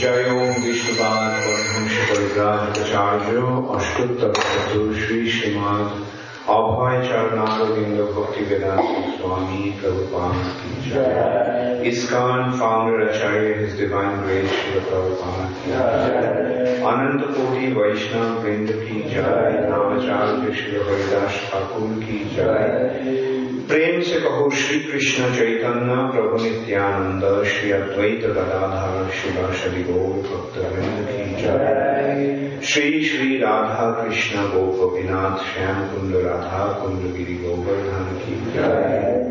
जय ओम विष्णुपाद परमहंस परिव्राजकाचार्य अष्टोत्तर श्री श्रीमद अभय चरणारविंद भक्ति वेदांत स्वामी प्रभुपाद की जय। ISKCON founder Acharya His Divine Grace Srila Prabhupada की जय। अनंत कोटि वैष्णव वृंद की जय। नामाचार्य श्री हरिदास ठाकुर की जय। प्रेम से कहो श्री कृष्ण चैतन्य प्रभु नित्यानंद श्री अद्वैत गदाधर शिवासदि गौर भक्तवृंद की जय। श्री श्री राधा कृष्ण गोप गोपीनाथ श्याम कुंड राधा कुंड गिरि गोवर्धन की जय।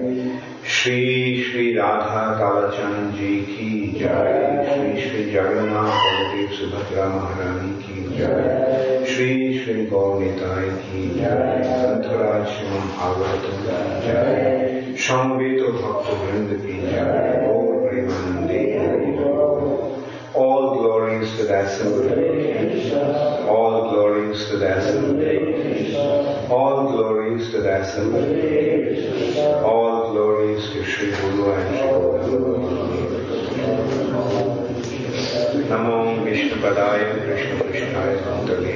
श्री श्री राधा कालचंद जी की जय। श्री श्री जगन्नाथ बलदेव सुभद्रा महारानी की जय। श्री श्री गौनिताय की जय। ग्रंथराज श्रीमद् भागवतम की जय। समवेत भक्त वृंद की जय। गौर प्रेमानंदे हरि बोल। assembly. All glories to the assembly. All glories to the assembly. All glories to Sri Guru and Sri Guru. Namo Vishnu Padaya Krishna Krishnaya Bhutale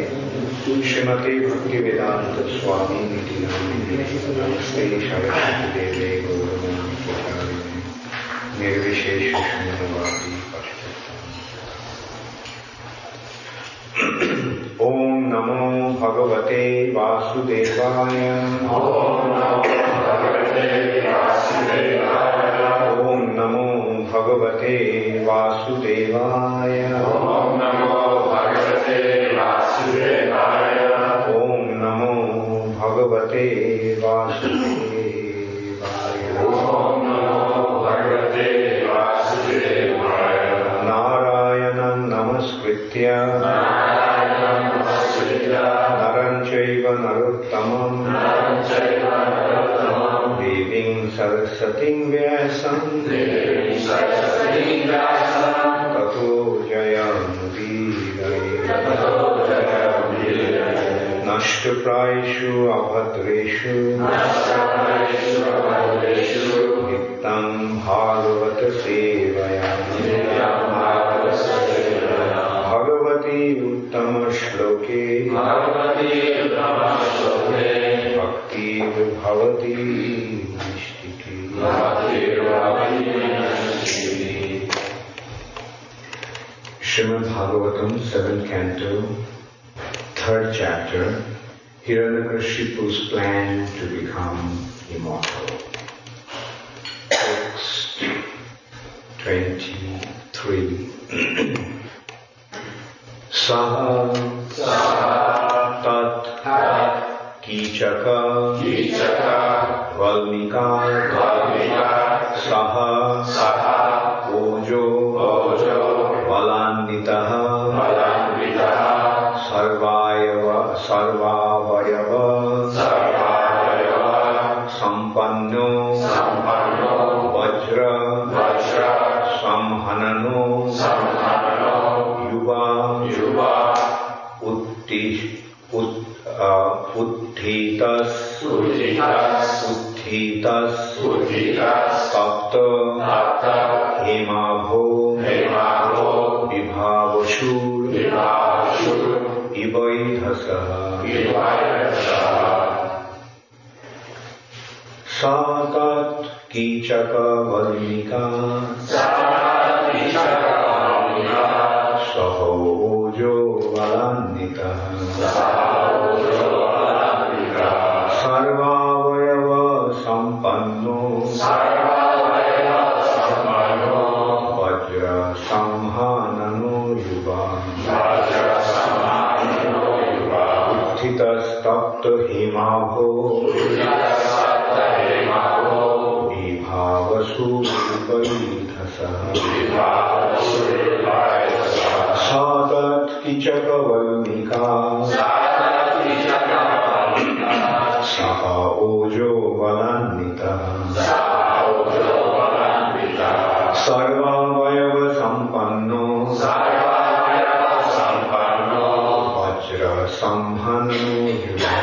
Srimati Bhakti Vedanta Swami Niti Namini Namaste Shayati Deve Gauravani Pacharine Nirvishesha Shunyavadi Pashtatam. Om Namo Bhagavate Vasudevaya. Om Namo Bhagavate Vasudevaya. Om Namo Bhagavate Vasudevaya. Om Namo Bhagavate Vasudevaya. Om Namo Bhagavate Vasudevaya. Om Namo Bhagavate Vasudevaya. Narayanam Namaskritya Naranchaiva Narottamam Deving Sarasating Vyasam Tato Jayamudiraye Nashtapraishu Abhadreshu Nittam Bhagavata Sevaya Bhagavati Uttama Shloke Bhakti Bhavati Nishtiki. Srimad Bhagavatam, 7th Canto, 3rd chapter, Hiranyakasipu's plan to become immortal. Text 23. Saha tat kichaka valmika saha ojo valanditaha sarvayava sampanno vajra samhanano yuva uthitas tapta hemabho vibhavashur ivaidhasa. Satat kichaka valmika saho ojo valandita sarvavayava sampanno vajra samhanano yuva uthitas tapta hemabho vibhavasu vaidhasa. Sadat kichaka valmika saha ojo valandita sarvavayava sampanno vajra samhano yuva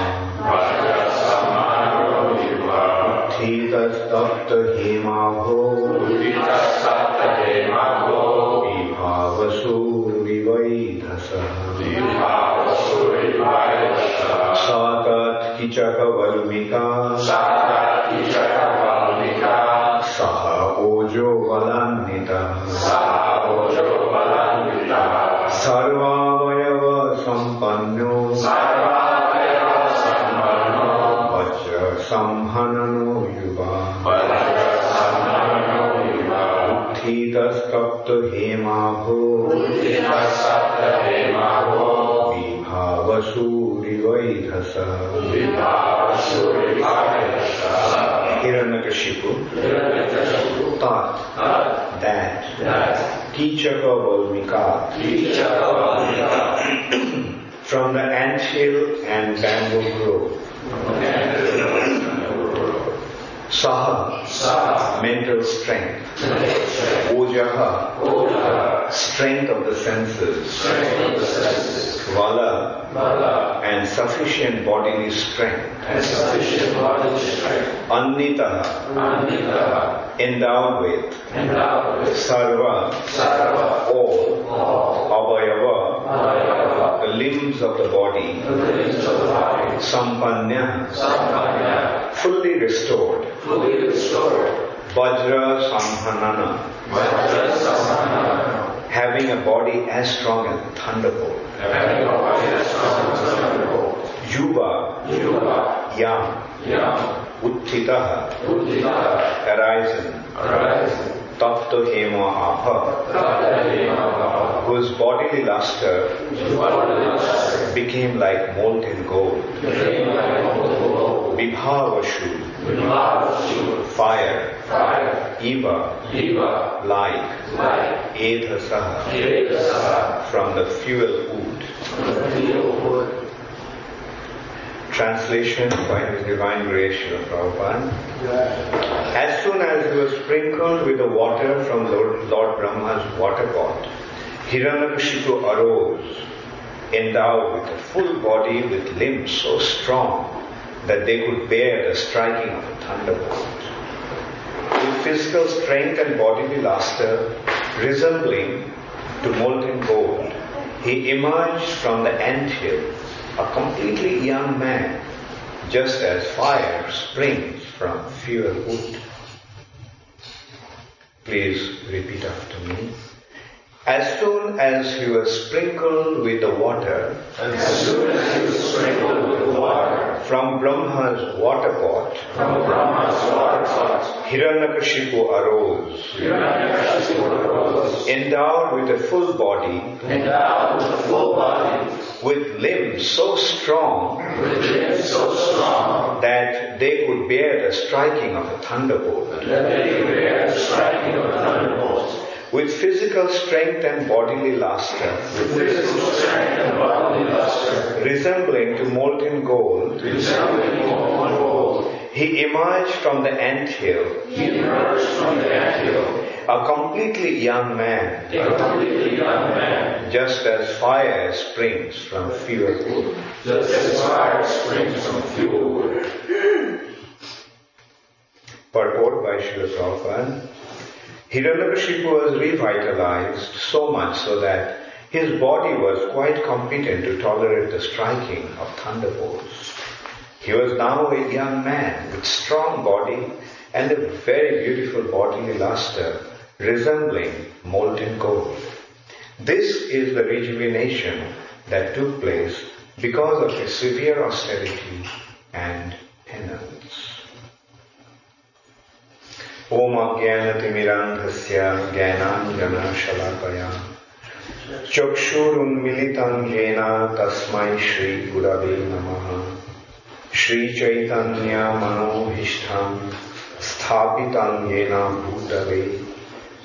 uthitas tapta hemabho vibhavasu vivaidhasa. Satat kichaka valmika saha ojo valandita sarvavayava sampanno vajra samhanano yuva uthitas tapta hemabho vibhavasu vivaidhasa. Hiranyakasipu thought that kichaka valmika from the anthill and bamboo grove Saha, mental strength. Ojaha, strength of the senses. Vala, and sufficient bodily strength. Annitaha, endowed with. Sarva, all. Avayava, the limbs of the body. Sampanya, fully restored. Vajra Samhanana, having a body as strong as a thunderbolt. Yuva, young. Uttitaha, arisen. Tapta hema apha, whose bodily luster became like molten gold. Vibhavashu, fire. Eva, light. Edhasaha, from the fuel wood. Translation by His Divine Grace Srila Prabhupada. As soon as he was sprinkled with the water from Lord Brahma's waterpot, Hiranyakasipu arose, endowed with a full body with limbs so strong that they could bear the striking of a thunderbolt. With physical strength and bodily luster, resembling to molten gold, he emerged from the anthill, a completely young man, just as fire springs from fuel wood. Please repeat after me. As soon as he was sprinkled with the water, from Brahma's waterpot, Hiranyakasipu arose, endowed with a full body, with limbs so strong that they could bear the striking of a thunderbolt. With physical strength and bodily luster, resembling to molten gold, he emerged from the anthill, a completely young man, just as fire springs from fuel wood. Purport by Srila Prabhupada. Hiranyakasipu was revitalized so much so that his body was quite competent to tolerate the striking of thunderbolts. He was now a young man with strong body and a very beautiful bodily luster, resembling molten gold. This is the rejuvenation that took place because of his severe austerity and penance. Om Ajnanatimirandhasya Jnananjana Shalakaya Chakshurunmilitam Jena Tasmai Shri Gurave Namaha Shri Chaitanya Manohishtam Sthapitam Jena Bhutale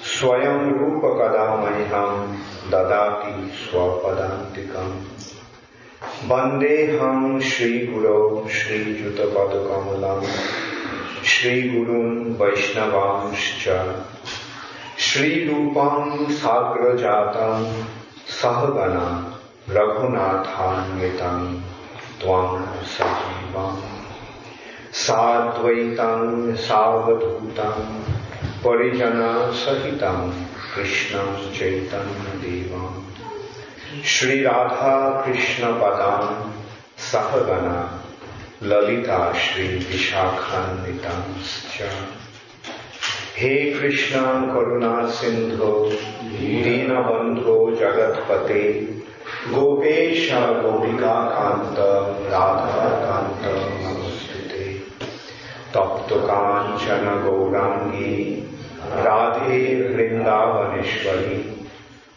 Swayam Rupa Kadamayham Dadati Swapadantikam Bandeham Shri Guru Shri Jutapadakamalam Shri Gurun Vaishnavanscha Shri Rupam Sagrajatam Sahagana Raghunathanvitam Tvam Sajivam Sadvaitam Savadhutam Parijana Sahitam Krishnam Chaitanya Devam Shri Radha Krishna Padam Sahagana Lalita Shri Vishakhanitanscha He Krishna Karuna Sindho Dina Bandho Jagatpate Gopesha Gopika Kanta Radha Kanta Namostute Tapto Kanchana Gaurangi Radhe Vrindavaneshwari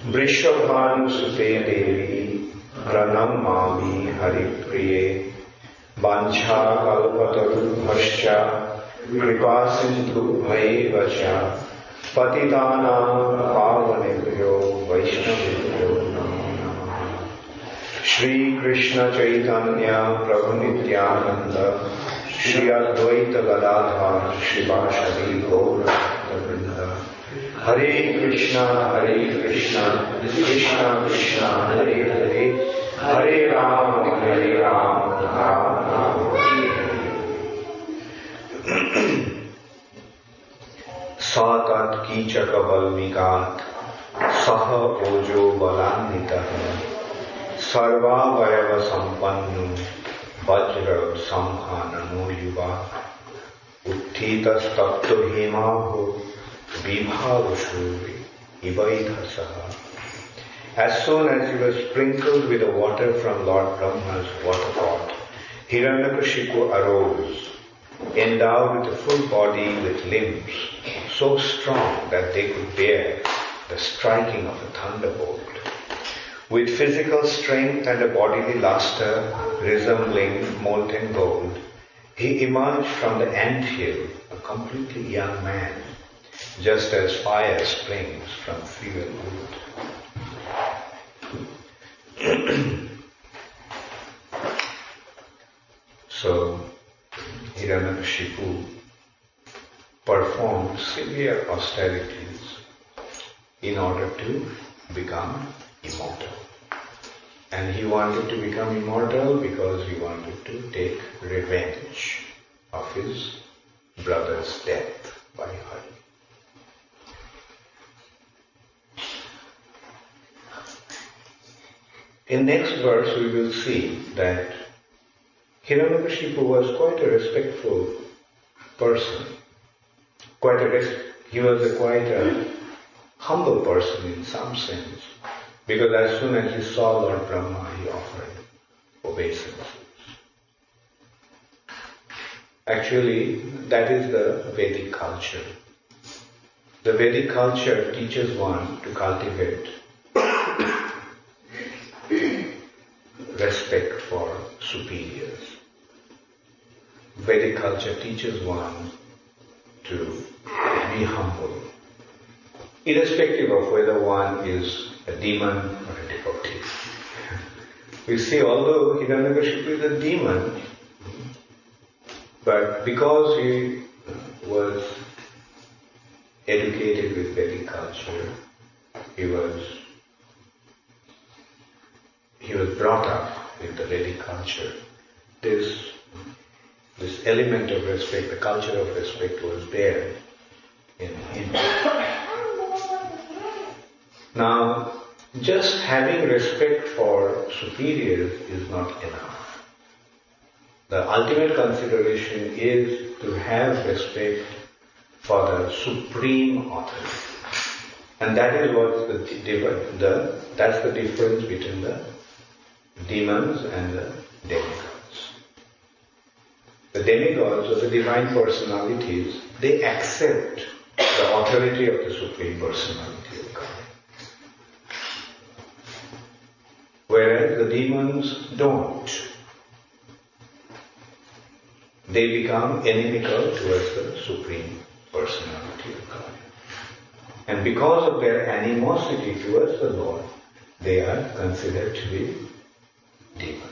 Vrishabhanusute Devi Pranamami Haripriye Vancha kalpatarubhascha kripa sindhu bhaivacha patitanam pavanebhyo vaishnavibhyo namo namaha Shri Krishna Chaitanya Prabhu Nityananda Shri Advaita Gadadhar Shivasadi Gaura Bhakta Hare Krishna, Krishna Krishna, Hare Hare, Hare Ram, Ram Ram. Satat Kichaka Valmikat Saha Ojo Balanitaha Sarva Vayava Sampannu Vajra Samhanano Yuva Uttitas Tatto Himaho Vibhavashuri Ivaidhasaha. As soon as he was sprinkled with the water from Lord Brahma's waterpot, Hiranyakasipu arose, endowed with a full body with limbs so strong that they could bear the striking of a thunderbolt. With physical strength and a bodily luster resembling molten gold, he emerged from the anthill a completely young man, just as fire springs from fuel wood. So, Hiranyakasipu performed severe austerities in order to become immortal. And he wanted to become immortal because he wanted to take revenge of his brother's death by Hari. In next verse we will see that Hiranyakasipu was quite a respectful person. He was quite a humble person in some sense, because as soon as he saw Lord Brahma, he offered obeisances. Actually, that is the Vedic culture. The Vedic culture teaches one to cultivate respect for superiors. Vedic culture teaches one to be humble, irrespective of whether one is a demon or a devotee. We see, although Hiranyakasipu is a demon, but because he was educated with Vedic culture, he was brought up with the Vedic culture. This element of respect, the culture of respect was there in him. Now, just having respect for superiors is not enough. The ultimate consideration is to have respect for the supreme authority. And that is what that's the difference between the demons and the demigods. The demigods or the divine personalities, they accept the authority of the Supreme Personality of God. Whereas the demons don't. They become inimical towards the Supreme Personality of God. And because of their animosity towards the Lord, they are considered to be demons.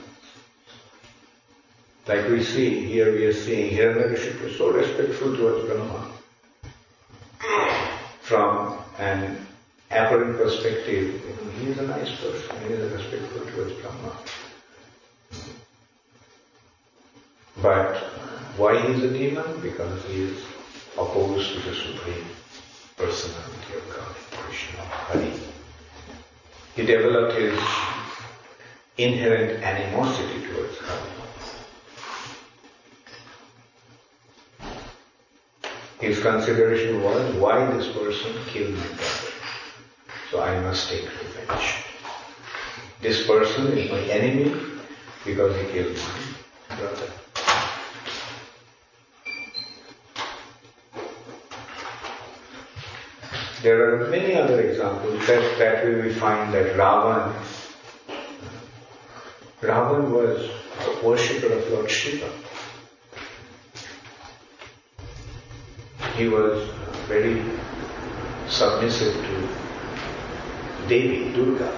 Like we see, here we are seeing Hiranyakasipu is so respectful towards Brahma. From an apparent perspective, he is a nice person, he is respectful towards Brahma. But why he is a demon? Because he is opposed to the Supreme Personality of God, Krishna, Hari. He developed his inherent animosity towards Hari. His consideration was, why this person killed my brother? So I must take revenge. This person is my enemy because he killed my brother. There are many other examples that we will find that Ravan was a worshipper of Lord Shiva. He was very submissive to Devi, Durga.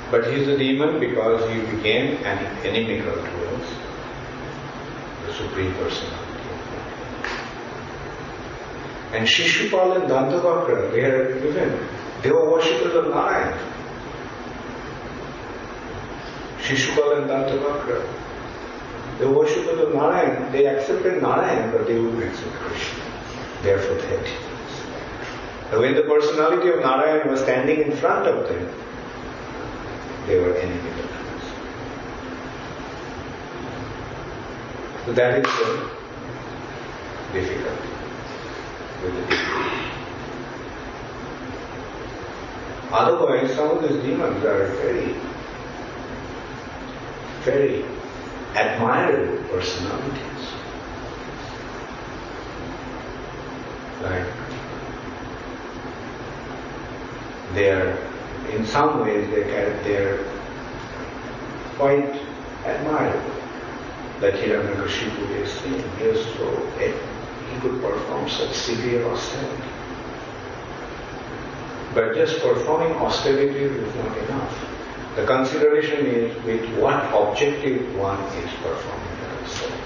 But he is a demon because he became inimical towards the Supreme Personality. And Shishupal and Dantavakra, they were worshippers of Narayana. Shishupal and Dantavakra, they were worshippers of Narayana. They accepted Narayana, but they wouldn't accept Krishna. Therefore they had demons. And when the personality of Narayana was standing in front of them, they were inimical towards him. So that is the difficulty with the demons. Otherwise, some of these demons are very, very admirable personalities. Like, they are, in some ways, they are quite admirable. Like Hiranyakasipu is seen, he could perform such severe austerity. But just performing austerity is not enough. The consideration is with what objective one is performing that austerity.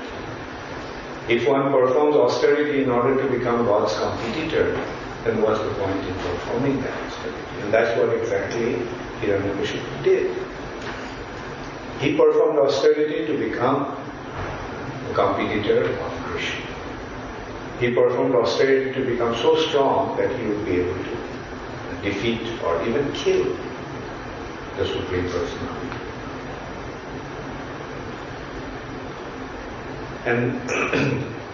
If one performs austerity in order to become God's competitor, then what's the point in performing that austerity? And that's what exactly Hiranyakasipu did. He performed austerity to become a competitor of Krishna. He performed austerity to become so strong that he would be able to defeat or even kill the Supreme Personality. And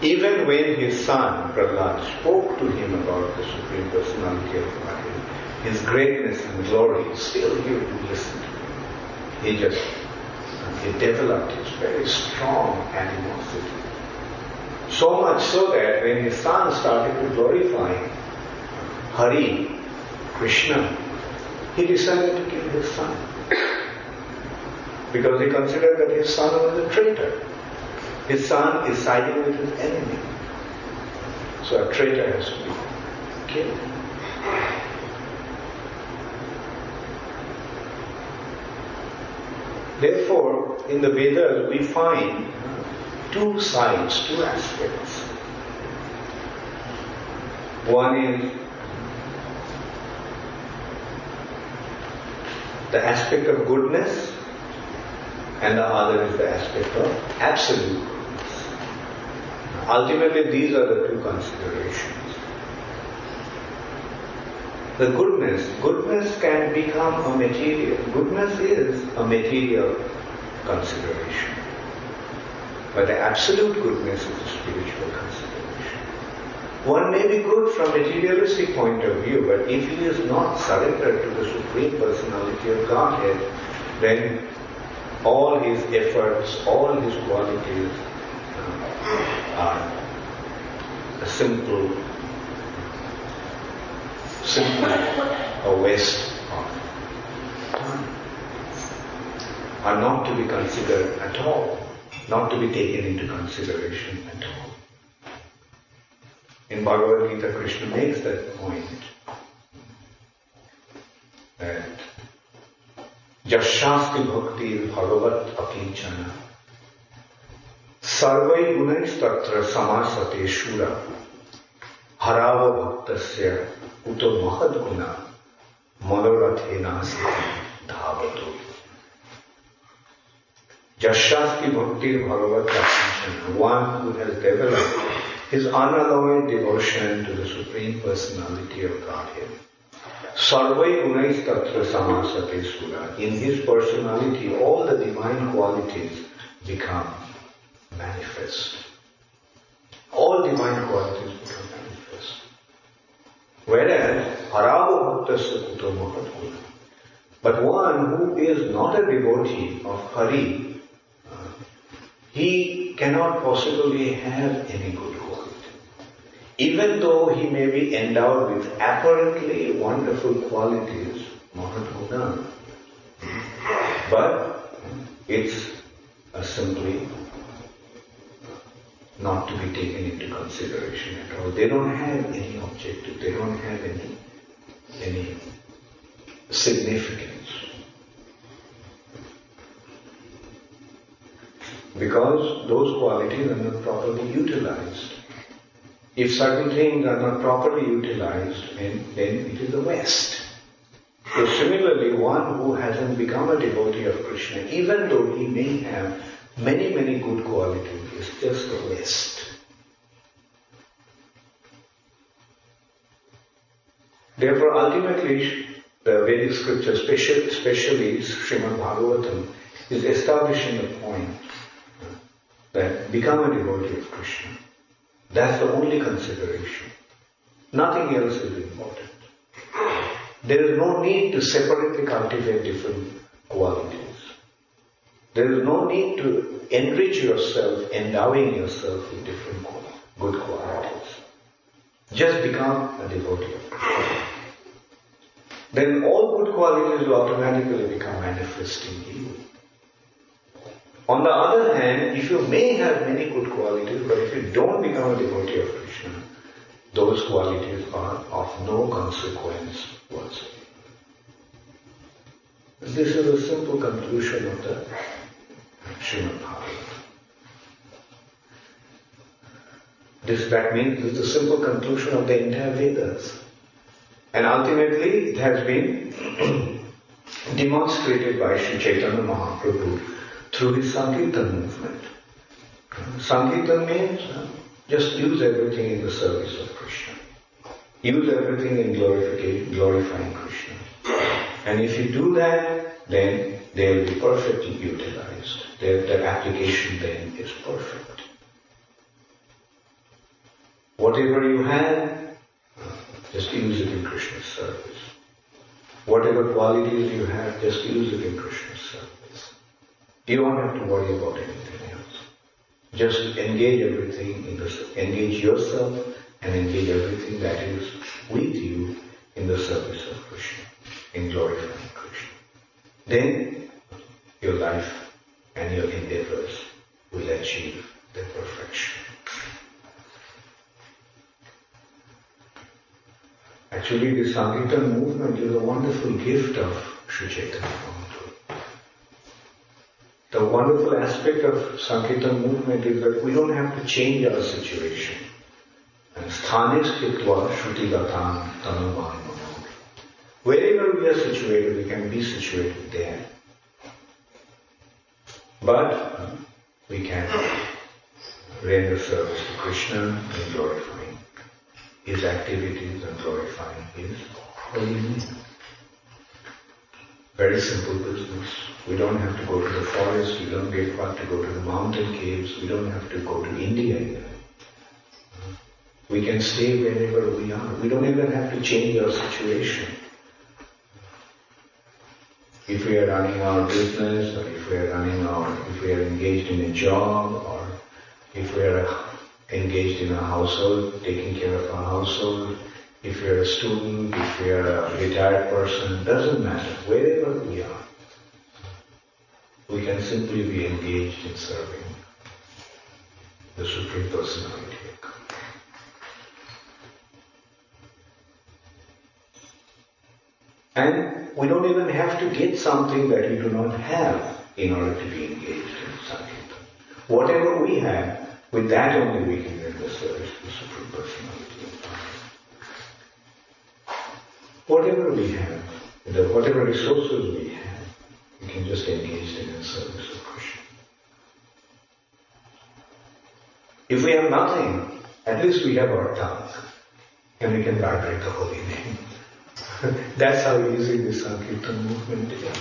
even when his son, Prahlad, spoke to him about the Supreme Personality of Godhead, his greatness and glory, still he would listen to him. He developed his very strong animosity. So much so that when his son started to glorify Hari, Krishna, he decided to kill his son. Because he considered that his son was a traitor. His son is siding with his enemy. So a traitor has to be killed. Therefore, in the Vedas we find two sides, two aspects. One is the aspect of goodness, and the other is the aspect of absolute goodness. Ultimately, these are the two considerations. The goodness can become a material. Goodness is a material consideration. But the absolute goodness is a spiritual consideration. One may be good from a materialistic point of view, but if he is not surrendered to the Supreme Personality of Godhead, then all his efforts, all his qualities are simply a waste of time, are not to be considered at all, not to be taken into consideration at all. In Bhagavad Gita, Krishna makes that point that Jashasti Bhakti Bhagavat Akinchana Sarvai Gunais Tatra Samasate Shura Harava Bhaktasya Uto Mahad Guna Manorathena Siti Dhavato. Jashasti Bhakti Bhagavat Akinchana, one who has developed his unalloyed devotion to the Supreme Personality of Godhead. Sarvai Gunais Tatra Samasate Sura. In his personality, all the divine qualities become manifest. All divine qualities become manifest. Whereas, Harava Bhaktasya Kuto Mahadguna. But one who is not a devotee of Hari, he cannot possibly have any good quality. Even though he may be endowed with apparently wonderful qualities, Mahadguna, but it's simply not to be taken into consideration at all. They don't have any objective, they don't have any significance. those qualities are not properly utilized. If certain things are not properly utilized, then it is a waste. So similarly, one who hasn't become a devotee of Krishna, even though he may have many, many good qualities, is just a waste. Therefore, ultimately, the Vedic scripture, especially Srimad Bhagavatam, is establishing a point that become a devotee of Krishna. That's the only consideration. Nothing else is important. There is no need to separately cultivate different qualities. There is no need to enrich yourself, endowing yourself with different good qualities. Just become a devotee of Krishna. Then all good qualities will automatically become manifest in you. On the other hand, if you may have many good qualities, but if you don't become a devotee of Krishna, those qualities are of no consequence whatsoever. This is a simple conclusion of the Srimad Bhagavatam. That means this is the simple conclusion of the entire Vedas. And ultimately it has been demonstrated by Sri Chaitanya Mahaprabhu through his Sankirtan movement. Sankirtan means just use everything in the service of Krishna. Use everything in glorifying Krishna. And if you do that, then they will be perfectly utilized. Their application then is perfect. Whatever you have, just use it in Krishna's service. Whatever qualities you have, just use it in Krishna's service. You don't have to worry about anything else. Just engage engage yourself and engage everything that is with you in the service of Krishna, in glorifying Krishna. Then your life and your endeavors will achieve their perfection. Actually, the Sankirtan movement is a wonderful gift of Sri Chaitanya Mahaprabhu. The wonderful aspect of Sankirtan movement is that we don't have to change our situation. Sthane sthitva shruti gatam tanuvan manod. Wherever we are situated, we can be situated there. But we can render service to Krishna and glorifying His activities and glorifying His holy name. Very simple business. We don't have to go to the forest, we don't have to go to the mountain caves, we don't have to go to India even. We can stay wherever we are. We don't even have to change our situation. If we are running our business, or if we are engaged in a job, or if we are engaged in a household, taking care of our household, if we are a student, if we are a retired person, doesn't matter. Wherever we are, we can simply be engaged in serving the Supreme Personality of God. And we don't even have to get something that we do not have in order to be engaged in Sankirtan. Whatever we have, with that only we can render service to the Supreme Personality of God. Whatever we have, whatever resources we have, we can just engage in the service of Krishna. If we have nothing, at least we have our tongue, and we can vibrate the holy name. That's how easy the Sankirtan movement is.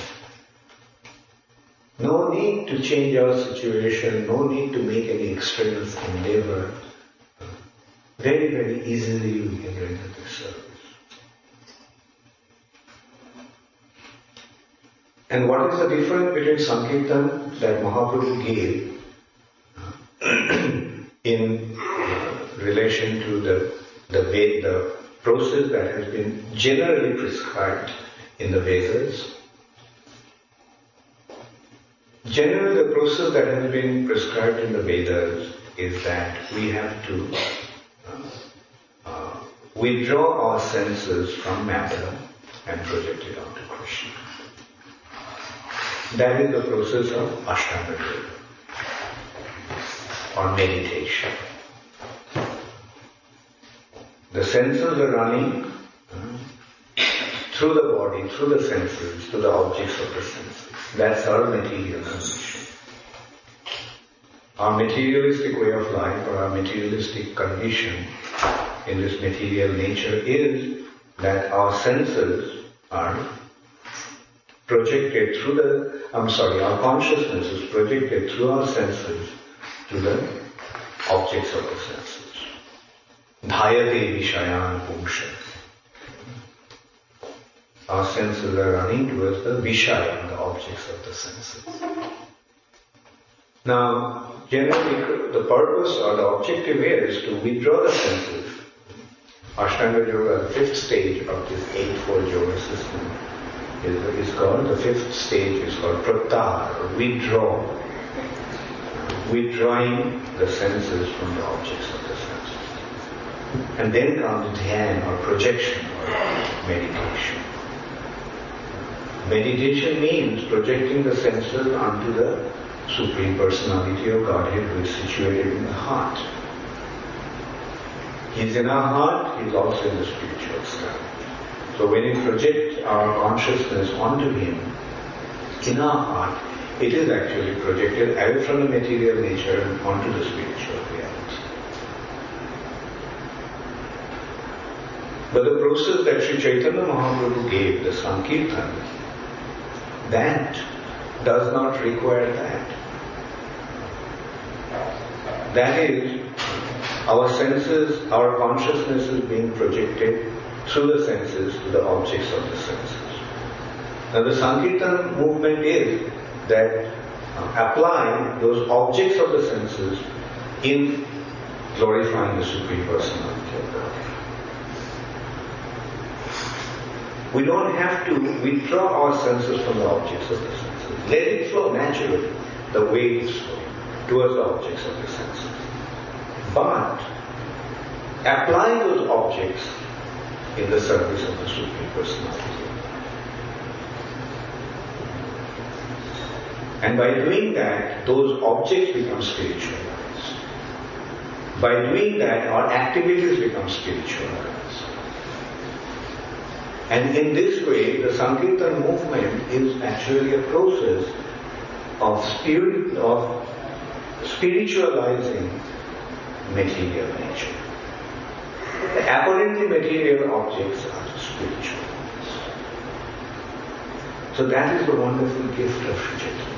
No need to change our situation, no need to make any external endeavor. Very, very easily we can render this service. And what is the difference between Sankirtan that Mahaprabhu gave in relation to the process that has been generally prescribed in the Vedas? Generally, the process that has been prescribed in the Vedas is that we have to withdraw our senses from matter and project it onto Krishna. That is the process of Ashtanga Yoga. or meditation. The senses are running through the body, through the senses, to the objects of the senses. That's our material condition. Our materialistic way of life, or our materialistic condition in this material nature is that our senses are projected through our consciousness is projected through our senses to the objects of the senses. Dhayate vishayan pumsha. Our senses are running towards the vishaya, the objects of the senses. Now, generally, the purpose or the objective is to withdraw the senses. Ashtanga Yoga, the fifth stage of this eightfold yoga system, is called, the fifth stage is called pratyahara, or withdrawal. Withdrawing the senses from the objects of the senses. And then comes dhyan, or projection, or meditation. Meditation means projecting the senses onto the Supreme Personality of Godhead who is situated in the heart. He is in our heart, he is also in the spiritual sky. So when we project our consciousness onto him, in our heart, it is actually projected away from the material nature and onto the spiritual reality. But the process that Sri Chaitanya Mahaprabhu gave, the Sankirtan, that does not require that. That is, our senses, our consciousness is being projected through the senses to the objects of the senses. Now the Sankirtan movement is that applying those objects of the senses in glorifying the Supreme Personality of God. We don't have to withdraw our senses from the objects of the senses. Let it flow naturally, the way it is flowing, towards the objects of the senses. But applying those objects in the service of the Supreme Personality. And by doing that, those objects become spiritualized. By doing that, our activities become spiritualized. And in this way, the Sankirtan movement is actually a process of spiritualizing material nature. The apparently material objects are spiritualized. So that is the wonderful gift of Sri Chaitanya.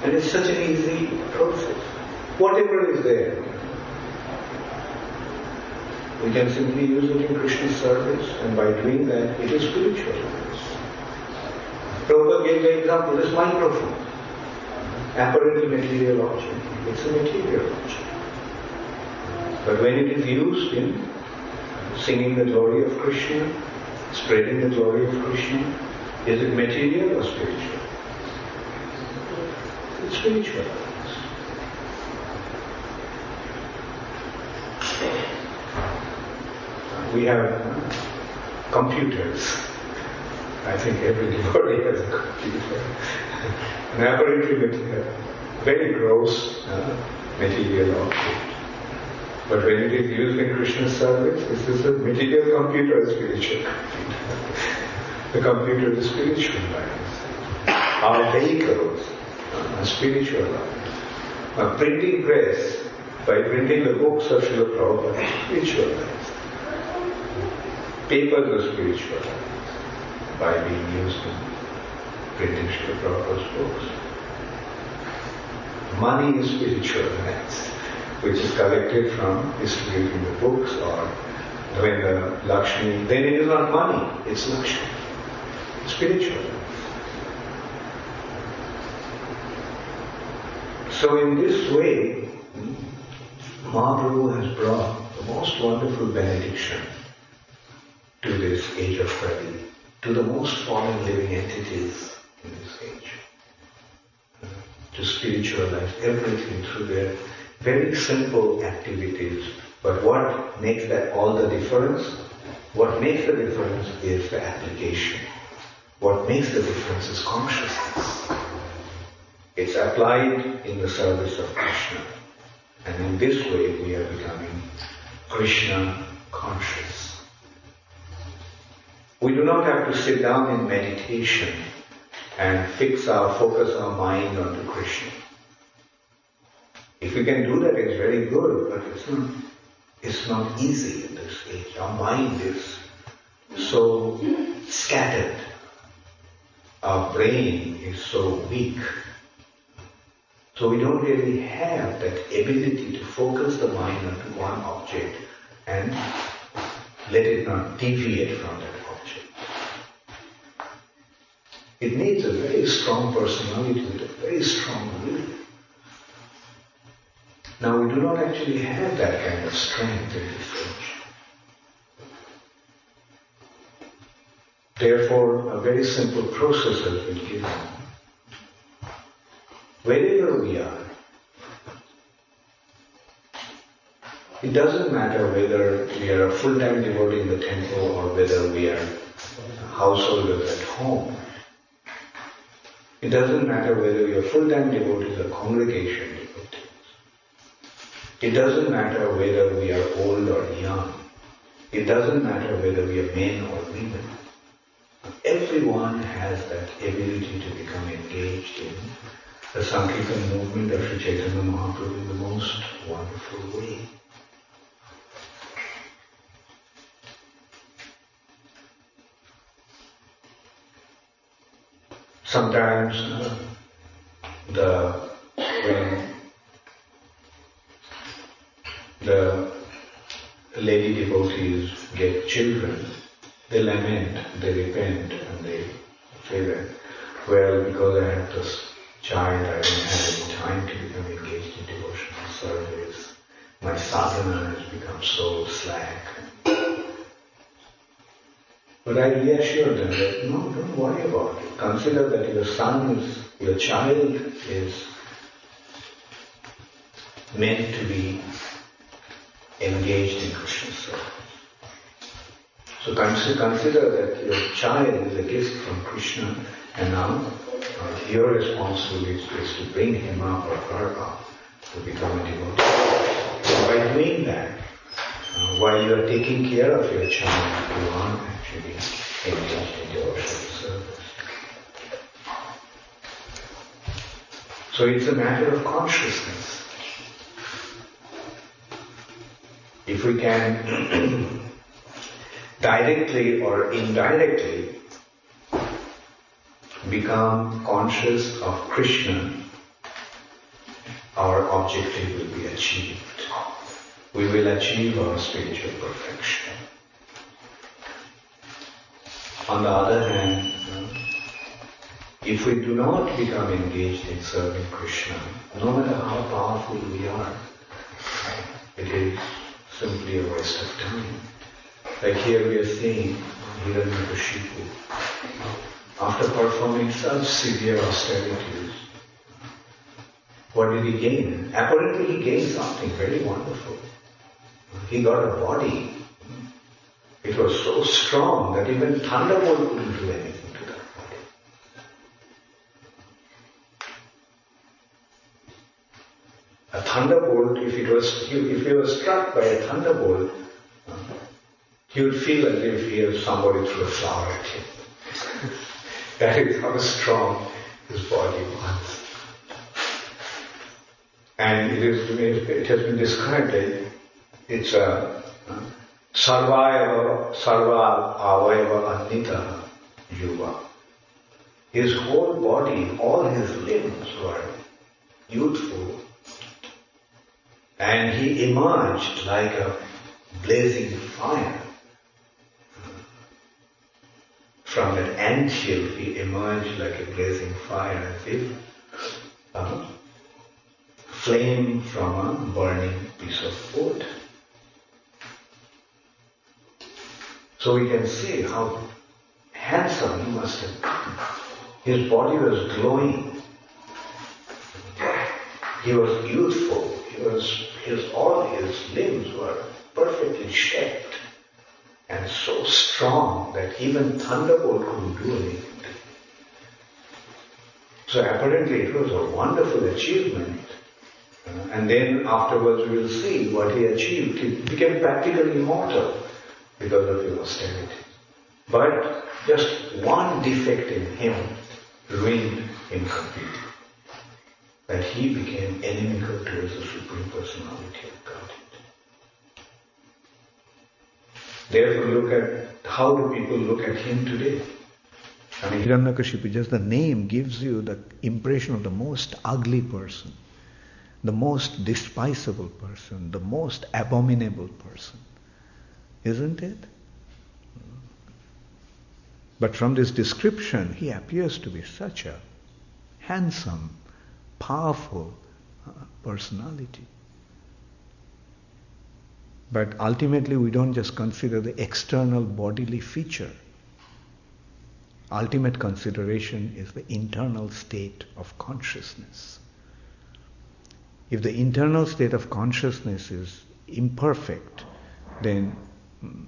And it's such an easy process. Whatever is there, we can simply use it in Krishna's service, and by doing that, it is spiritualized. Prabhupada gave the example, this microphone. Apparently material object. It's a material object. But when it is used in singing the glory of Krishna, spreading the glory of Krishna, is it material or spiritual? It's spiritualized. We have computers. I think everybody has a computer. An apparently very gross material object. But when it is used in Krishna's service, this is a material computer, a spiritual computer. The computer is spiritualized. Our vehicles are spiritualized. A printing press, by printing the books of Srila Prabhupada, spiritualized. Papers are spiritualized by being used in printing Srila Prabhupada's books. Money is spiritualized, which is collected from distributing the books, or when the Lakshmi, then it is not money, it's Lakshmi. Spiritualized. So in this way, Mahaprabhu has brought the most wonderful benediction to this age of Kali, to the most fallen living entities in this age, to spiritualize everything through their very simple activities. But what makes that all the difference? What makes the difference is the application. What makes the difference is consciousness. It's applied in the service of Krishna. And in this way we are becoming Krishna conscious. We do not have to sit down in meditation and focus our mind onto Krishna. If we can do that, it's very good, but it's not easy in this age. Our mind is so scattered. Our brain is so weak. So we don't really have that ability to focus the mind onto one object and let it not deviate from that object. It needs a very strong personality with a very strong will. Now we do not actually have that kind of strength in this age. Therefore, a very simple process has been given. Wherever we are, it doesn't matter whether we are a full-time devotee in the temple or whether we are householders at home. It doesn't matter whether we are full-time devotees or congregation devotees. It doesn't matter whether we are old or young. It doesn't matter whether we are men or women. Everyone has that ability to become engaged in the Sankirtan movement of Sri Chaitanya Mahaprabhu in the most wonderful way. Sometimes when the lady devotees get children, they lament, they repent, and they say that, well, because I have this child, I don't have any time to become engaged in devotional service. My sadhana has become so slack. But I reassure them that, no, don't worry about it. Consider that your child is meant to be engaged in Krishna's service. So consider that your child is a gift from Krishna, and now your responsibility is to bring him up or her up to become a devotee. So by doing that, while you are taking care of your child, you are actually engaged in devotional service. So it's a matter of consciousness. If we can directly or indirectly become conscious of Krishna, our objective will be achieved. We will achieve our spiritual perfection. On the other hand, if we do not become engaged in serving Krishna, no matter how powerful we are, it is simply a waste of time. Like here we are seeing Hiranyakasipu. After performing such severe austerities, what did he gain? Apparently he gained something very wonderful. He got a body. It was so strong that even thunderbolt couldn't do anything to that body. A thunderbolt, if he was struck by a thunderbolt, he would feel as if somebody threw a flower at him. That is how strong his body was. And it has been described that it's a sarva avayava anita yuva. His whole body, all his limbs were youthful, and he emerged like a blazing fire. From that anthill, he emerged like a blazing fire, as if flame from a burning piece of wood. So we can see how handsome he must have been. His body was glowing. He was youthful. All his limbs were perfectly shaped and so strong that even thunderbolt couldn't do anything to him. So apparently it was a wonderful achievement. And then afterwards we will see what he achieved. He became practically immortal because of his austerity. But just one defect in him ruined him completely. That he became inimical towards the Supreme Personality of Godhead. Therefore look at, how do people look at him today? I mean, Hiranyakasipu, just the name gives you the impression of the most ugly person, the most despisable person, the most abominable person. Isn't it? But from this description, he appears to be such a handsome, powerful personality. But ultimately we don't just consider the external bodily feature. Ultimate consideration is the internal state of consciousness. If the internal state of consciousness is imperfect, then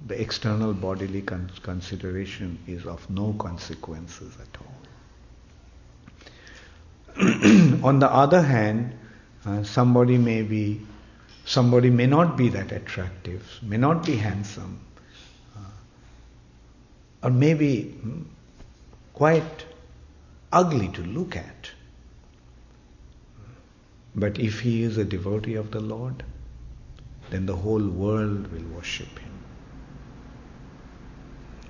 the external bodily consideration is of no consequences at all. On the other hand, somebody may not be that attractive, may not be handsome, or maybe quite ugly to look at. But if he is a devotee of the Lord, then the whole world will worship him.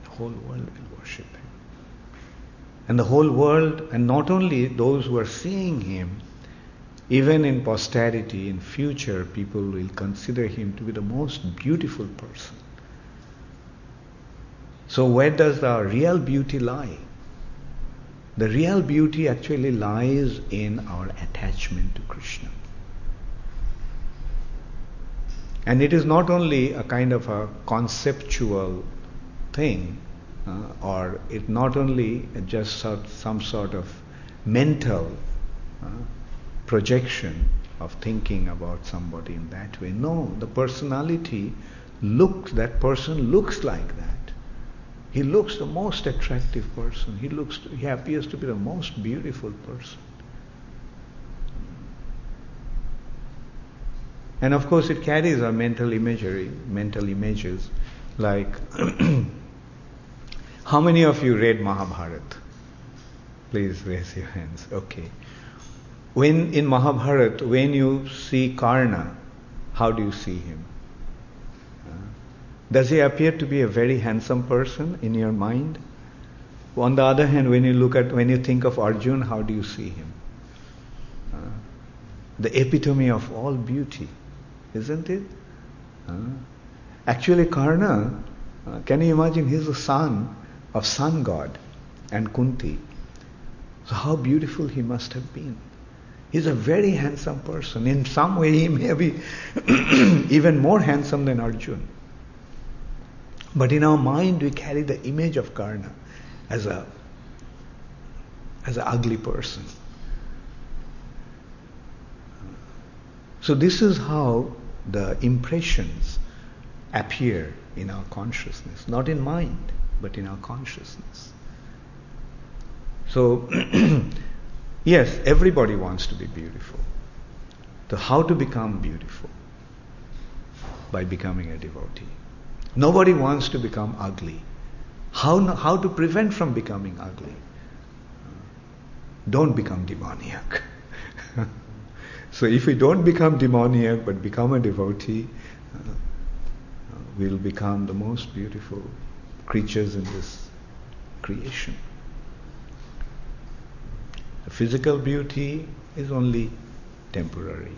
The whole world will worship him. And the whole world, and not only those who are seeing him, even in posterity, in future, people will consider him to be the most beautiful person. So where does the real beauty lie? The real beauty actually lies in our attachment to Krishna. And it is not only a kind of a conceptual thing, or it not only just some sort of mental projection of thinking about somebody in that way. No, the personality that person looks like that. He looks the most attractive person. He appears to be the most beautiful person. And of course it carries our mental images, like how many of you read Mahabharata? Please raise your hands. Okay. In Mahabharata, when you see Karna, how do you see him? Does he appear to be a very handsome person in your mind? On the other hand, when you think of Arjuna, how do you see him? The epitome of all beauty, isn't it? Actually, Karna, can you imagine, he's the son of sun god and Kunti. So how beautiful he must have been. He's a very handsome person. In some way, he may be even more handsome than Arjuna. But in our mind, we carry the image of Karna as an ugly person. So this is how the impressions appear in our consciousness, not in mind, but in our consciousness. So, yes, everybody wants to be beautiful. So how to become beautiful? By becoming a devotee. Nobody wants to become ugly. How to prevent from becoming ugly? Don't become demoniac. So if we don't become demoniac but become a devotee, we'll become the most beautiful creatures in this creation. The physical beauty is only temporary.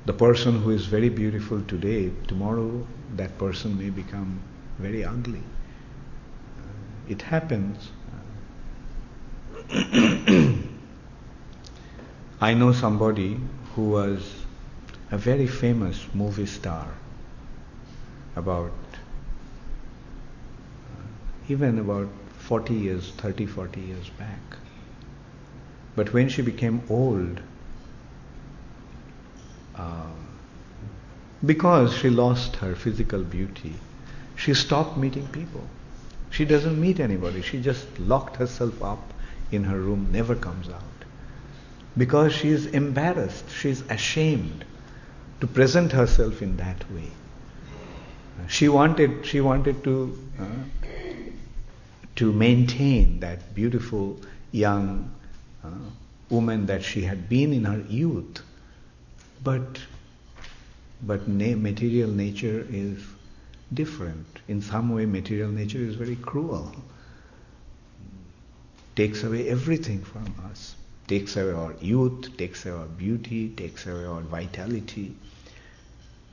The person who is very beautiful today, tomorrow that person may become very ugly. It happens. I know somebody who was a very famous movie star even about 40 years back. But when she became old, because she lost her physical beauty, she stopped meeting people. She doesn't meet anybody. She just locked herself up in her room never comes out. Because she is embarrassed, she is ashamed to present herself in that way. She wanted to maintain that beautiful young woman that she had been in her youth. But material nature is different. In some way, material nature is very cruel. Takes away everything from us. Takes away our youth, takes away our beauty, takes away our vitality.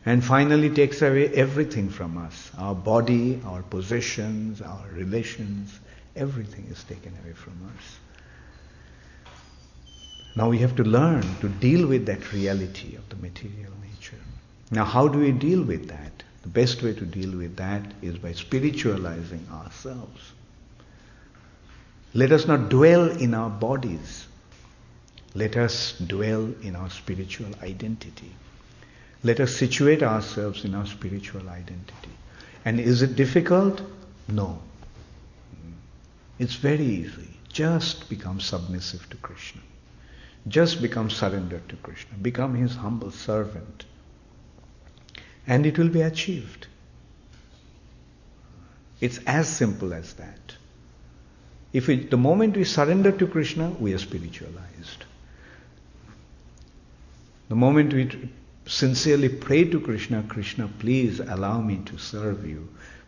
And finally takes away everything from us. Our body, our possessions, our relations, everything is taken away from us. Now we have to learn to deal with that reality of the material nature. Now how do we deal with that? The best way to deal with that is by spiritualizing ourselves. Let us not dwell in our bodies. Let us dwell in our spiritual identity. Let us situate ourselves in our spiritual identity. And is it difficult? No. It's very easy. Just become submissive to Krishna. Just become surrendered to Krishna. Become his humble servant. And it will be achieved. It's as simple as that. The moment we surrender to Krishna, we are spiritualized. The moment we sincerely pray to Krishna, Krishna, please allow me to serve you.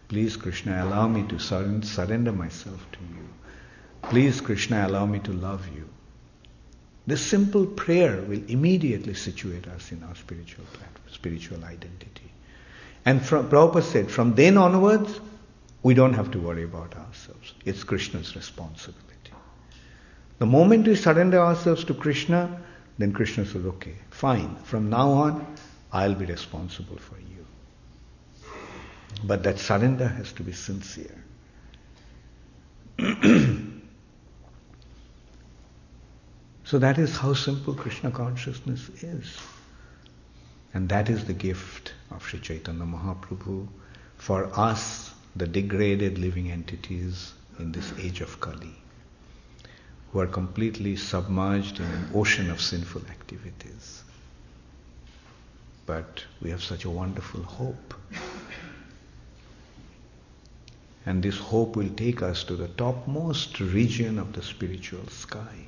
Please, Krishna, allow me to surrender myself to you. Please, Krishna, allow me to love you. This simple prayer will immediately situate us in our spiritual identity. And Prabhupada said, from then onwards, we don't have to worry about ourselves. It's Krishna's responsibility. The moment we surrender ourselves to Krishna, then Krishna says, okay, fine, from now on, I'll be responsible for you. But that surrender has to be sincere. So that is how simple Krishna consciousness is. And that is the gift of Sri Chaitanya Mahaprabhu for us, the degraded living entities in this age of Kali, who are completely submerged in an ocean of sinful activities. But we have such a wonderful hope. And this hope will take us to the topmost region of the spiritual sky.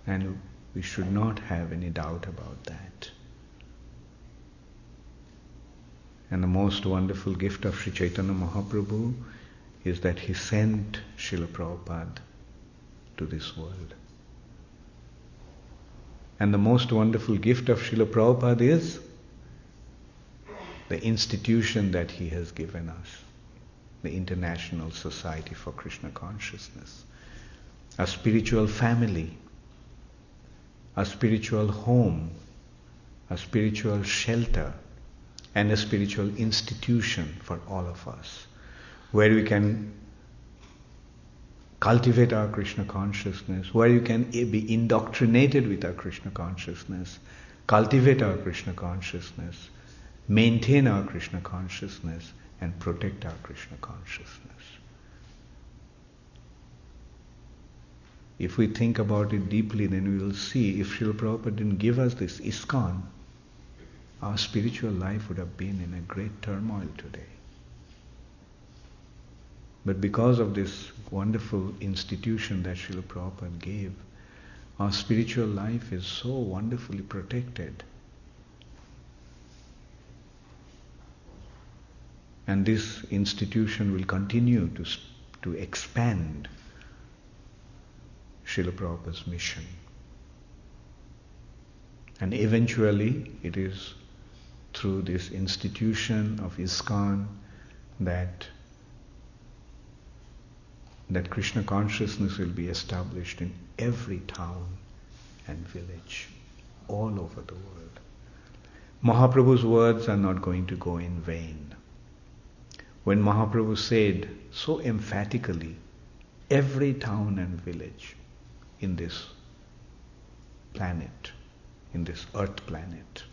And we should not have any doubt about that. And the most wonderful gift of Sri Chaitanya Mahaprabhu is that he sent Srila Prabhupada to this world. And the most wonderful gift of Srila Prabhupada is the institution that he has given us, the International Society for Krishna Consciousness, a spiritual family, a spiritual home, a spiritual shelter, and a spiritual institution for all of us, where we can cultivate our Krishna consciousness, where you can be indoctrinated with our Krishna consciousness, cultivate our Krishna consciousness, maintain our Krishna consciousness, and protect our Krishna consciousness. If we think about it deeply, then we will see if Srila Prabhupada didn't give us this ISKCON, our spiritual life would have been in a great turmoil today. But because of this wonderful institution that Srila Prabhupada gave, our spiritual life is so wonderfully protected. And this institution will continue to expand Srila Prabhupada's mission. And eventually it is through this institution of ISKCON that Krishna consciousness will be established in every town and village all over the world. Mahaprabhu's words are not going to go in vain. When Mahaprabhu said so emphatically, every town and village in this planet, in this earth planet,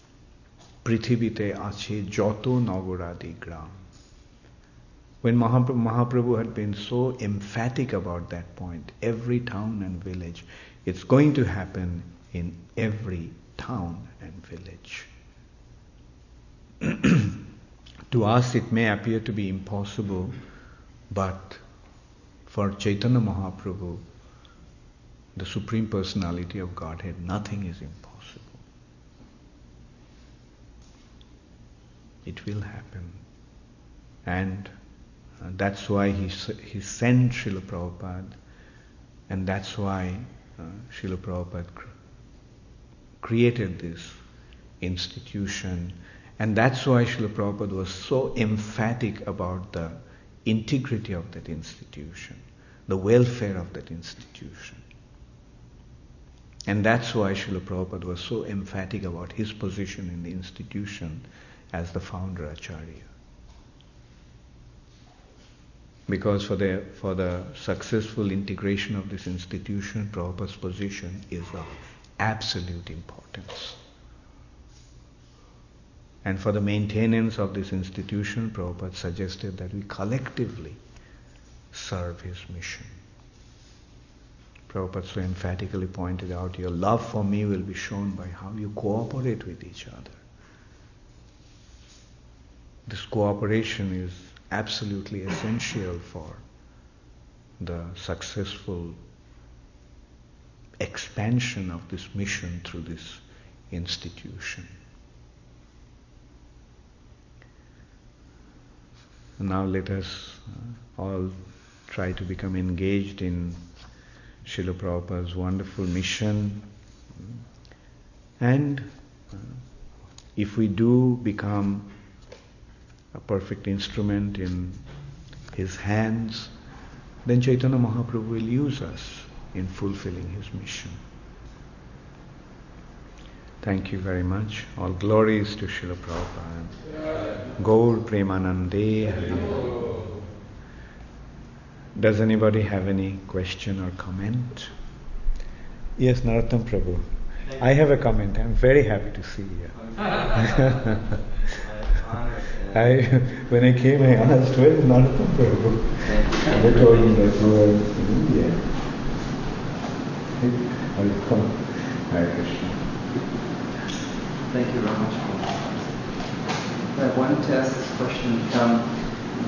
Prithibite ache joto nagoradi gram. When Mahaprabhu had been so emphatic about that point, every town and village, it's going to happen in every town and village. To us it may appear to be impossible, but for Chaitanya Mahaprabhu, the Supreme Personality of Godhead, nothing is impossible. It will happen. And that's why he sent Srila Prabhupada, and that's why Srila Prabhupada created this institution, and that's why Srila Prabhupada was so emphatic about the integrity of that institution, the welfare of that institution. And that's why Srila Prabhupada was so emphatic about his position in the institution as the founder Acharya. Because for the successful integration of this institution, Prabhupada's position is of absolute importance. And for the maintenance of this institution, Prabhupada suggested that we collectively serve his mission. Prabhupada so emphatically pointed out, your love for me will be shown by how you cooperate with each other. This cooperation is absolutely essential for the successful expansion of this mission through this institution. Now let us all try to become engaged in Srila Prabhupada's wonderful mission, and if we do become a perfect instrument in his hands, then Chaitanya Mahaprabhu will use us in fulfilling his mission. Thank you very much. All glories to Srila Prabhupada. Gaur Premanande Hari. Does anybody have any question or comment? Yes, Narottam Prabhu. I have a comment. I'm very happy to see you. When I came, I asked, where is Narottam Prabhu? And they told me that you were in India. I'll come. Hare Krishna. Thank you very much. I wanted to ask this question.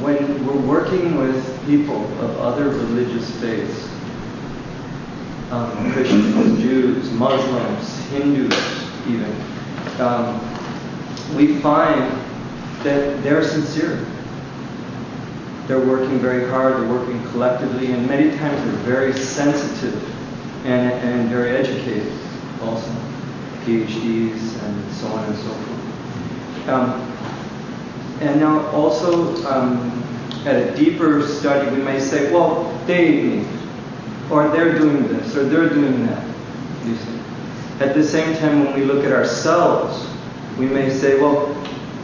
When we're working with people of other religious faiths, Christians, Jews, Muslims, Hindus even, we find that they're sincere. They're working very hard, they're working collectively, and many times they're very sensitive and very educated also, PhDs and so on and so forth. And now also at a deeper study we may say, well, they need, or they're doing this, or they're doing that, you see. At the same time, when we look at ourselves, we may say, well,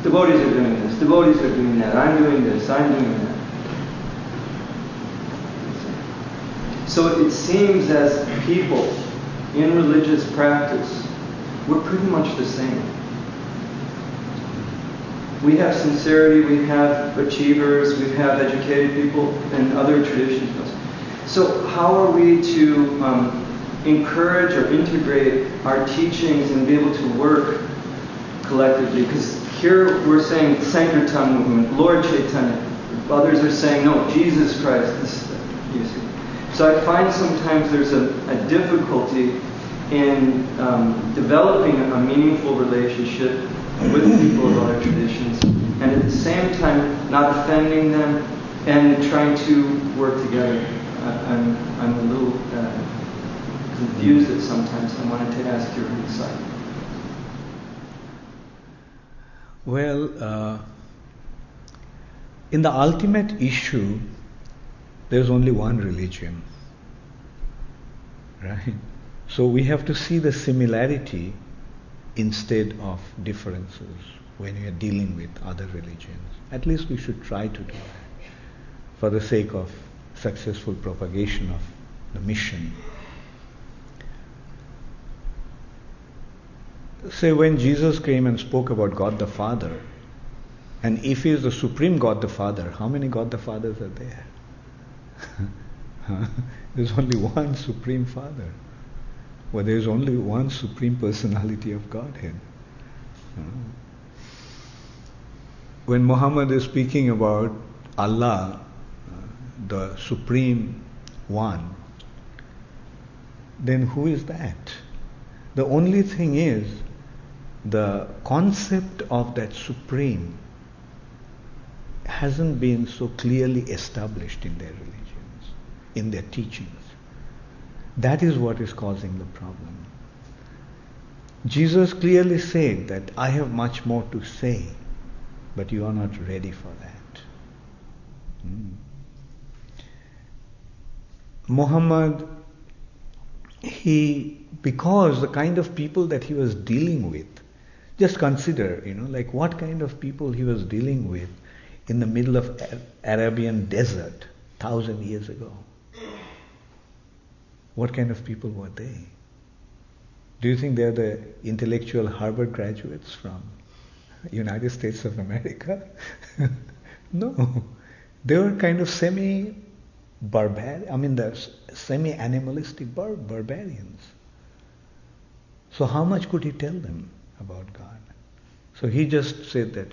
devotees are doing this, devotees are doing that, I'm doing this, I'm doing that. So it seems as people in religious practice, we're pretty much the same. We have sincerity, we have achievers, we have educated people, and other traditions. So how are we to encourage or integrate our teachings and be able to work collectively? Because here we're saying Sankirtan movement, Lord Chaitanya. Others are saying, no, Jesus Christ. This, you see. So I find sometimes there's a difficulty in developing a meaningful relationship with people of other traditions, and at the same time not offending them and trying to work together. I'm a little confused at sometimes. I wanted to ask your insight. Well, in the ultimate issue, there's only one religion, right? So we have to see the similarity instead of differences when we are dealing with other religions. At least we should try to do that for the sake of successful propagation of the mission. Say when Jesus came and spoke about God the Father And if he is the supreme God the Father, how many God the Fathers are there? There's only one Supreme Father. Well, there's only one Supreme Personality of Godhead. When Muhammad is speaking about Allah, the Supreme One, then who is that? The only thing is, the concept of that Supreme hasn't been so clearly established in their religions, in their teachings. That is what is causing the problem. Jesus clearly said that I have much more to say, but you are not ready for that. Muhammad, because the kind of people that he was dealing with, just consider, like what kind of people he was dealing with in the middle of Arabian desert 1,000 years ago. What kind of people were they? Do you think they're the intellectual Harvard graduates from United States of America? No. They were kind of semi-animalistic barbarians. So how much could he tell them about God? So he just said that,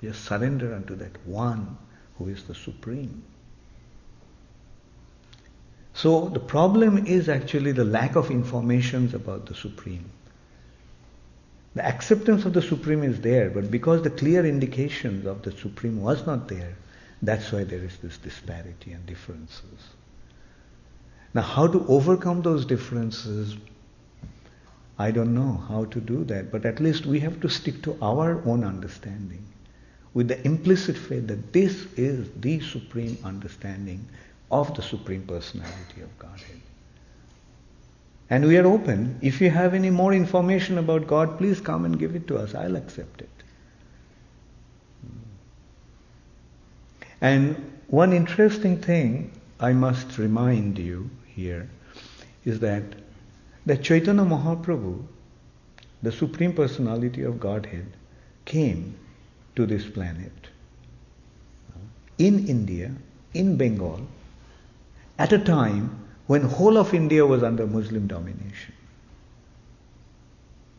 just surrender unto that one who is the Supreme. So the problem is actually the lack of information about the Supreme. The acceptance of the Supreme is there, but because the clear indications of the Supreme was not there, that's why there is this disparity and differences. Now, how to overcome those differences, I don't know how to do that, but at least we have to stick to our own understanding with the implicit faith that this is the supreme understanding of the Supreme Personality of Godhead. And we are open. If you have any more information about God, please come and give it to us. I'll accept it. And one interesting thing I must remind you here is that Chaitanya Mahaprabhu, the Supreme Personality of Godhead, came to this planet in India, in Bengal, at a time when whole of India was under Muslim domination.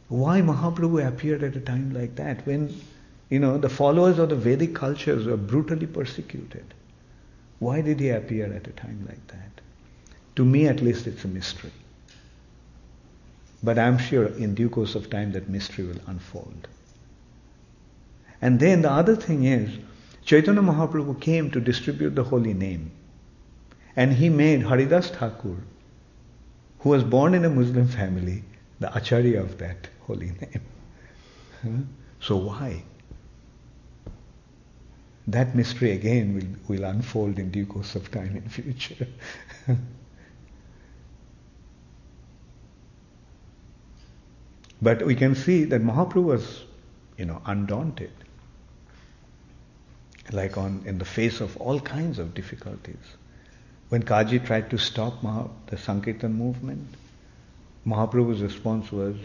Why Mahaprabhu appeared at a time like that, when the followers of the Vedic cultures were brutally persecuted? Why did he appear at a time like that? To me at least it's a mystery. But I'm sure in due course of time that mystery will unfold. And then the other thing is, Chaitanya Mahaprabhu came to distribute the holy name. And he made Haridas Thakur, who was born in a Muslim family, the Acharya of that holy name. So why? That mystery again will unfold in due course of time in future. But we can see that Mahaprabhu was, undaunted, like in the face of all kinds of difficulties. When Kaji tried to stop the Sankirtan movement, Mahaprabhu's response was,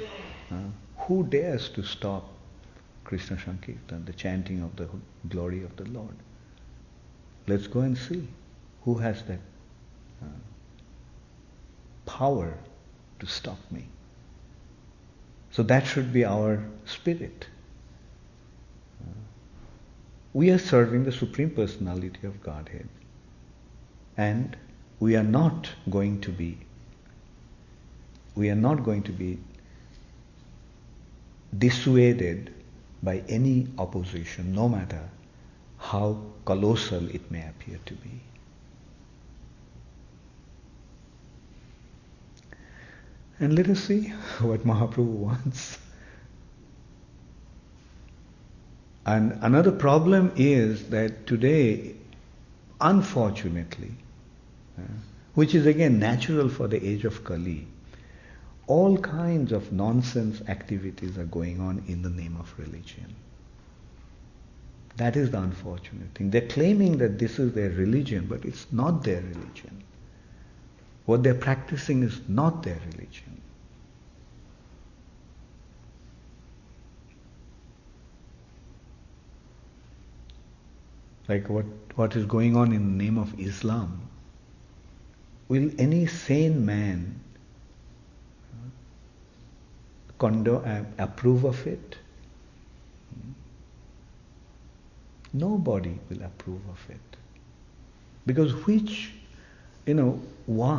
who dares to stop Krishna Sankirtan, the chanting of the glory of the Lord? Let's go and see who has that power to stop me. So that should be our spirit. We are serving the Supreme Personality of Godhead. And we are not going to be dissuaded by any opposition, no matter how colossal it may appear to be. And let us see what Mahaprabhu wants. And another problem is that today, unfortunately, which is again natural for the age of Kali, all kinds of nonsense activities are going on in the name of religion. That is the unfortunate thing. They're claiming that this is their religion, but it's not their religion. What they're practicing is not their religion. like what is going on in the name of Islam, will any sane man approve of it? Nobody will approve of it. Because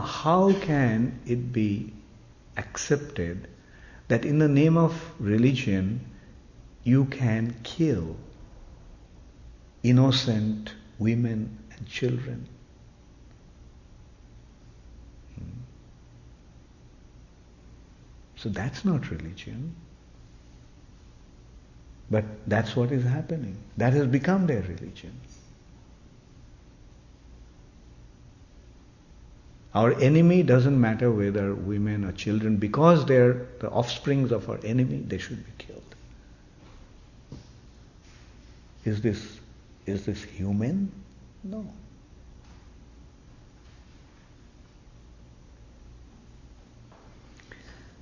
how can it be accepted that in the name of religion you can kill innocent women and children? So that's not religion. But that's what is happening. That has become their religion. Our enemy doesn't matter whether women or children, because they're the offsprings of our enemy, they should be killed. Is this human? No.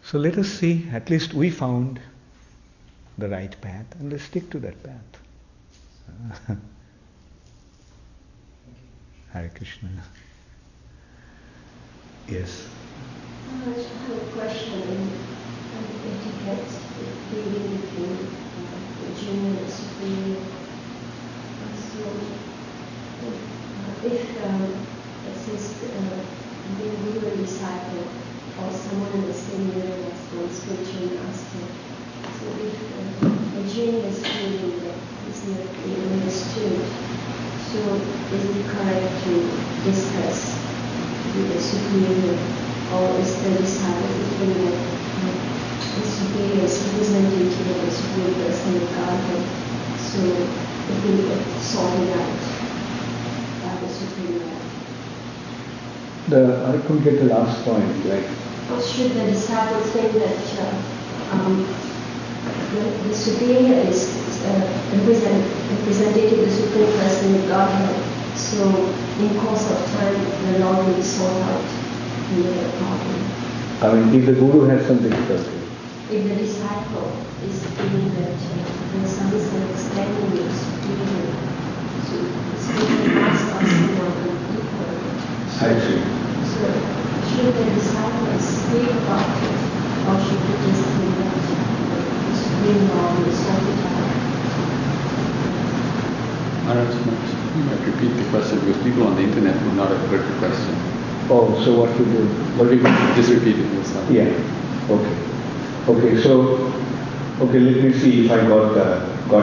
So let us see, at least we found the right path, and let's stick to that path. Hare Krishna. Yes. I have a question in etiquette, dealing between the junior and superior. So, if since being guru and disciple, or someone in the same level as one spiritual master, so if a junior is feeling that he's not being understood, so is it correct to discuss with the superior, or is the disciple feeling that the superior is representative of the superior person of Godhead, so it will get sorted out by the superior? I couldn't get the last point, like. Or should the disciple think that the superior is representative of the supreme person of Godhead, so in course of time the Lord will sort out the problem? I mean, if the guru has some difficulty. If the disciple is feeling that when some is explaining the superior, so the superior must also not be equal. I see. So should the disciple speak about it, or should we just think that the supreme law will sort it out? Maharaj, you might repeat the question because people on the internet will not have heard the question. Oh, so what to do? What do you just repeat it yourself? Yeah. Okay. So let me see if I got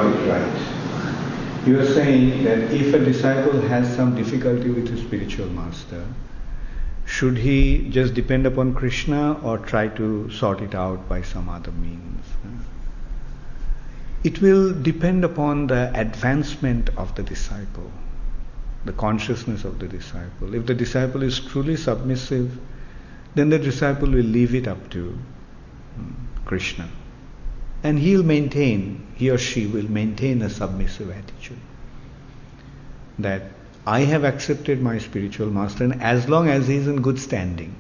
it right. You are saying that if a disciple has some difficulty with his spiritual master, should he just depend upon Krishna or try to sort it out by some other means? It will depend upon the advancement of the disciple, the consciousness of the disciple. If the disciple is truly submissive, then the disciple will leave it up to Krishna. And he or she will maintain a submissive attitude. That I have accepted my spiritual master, and as long as he is in good standing,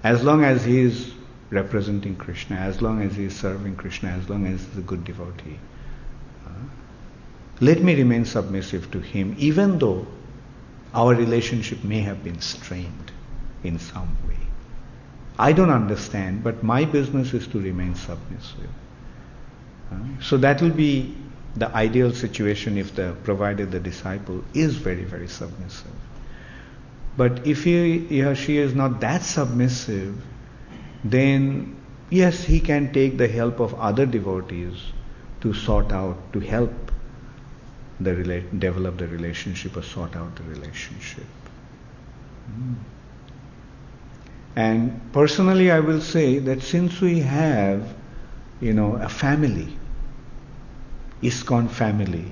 as long as he is representing Krishna, as long as he is serving Krishna, as long as he is a good devotee, let me remain submissive to him, even though our relationship may have been strained in some way. I don't understand, but my business is to remain submissive. So that will be the ideal situation provided the disciple is very, very submissive. But if he or she is not that submissive, then yes, he can take the help of other devotees to help develop the relationship or sort out the relationship. And personally I will say that since we have, a family, ISKCON family,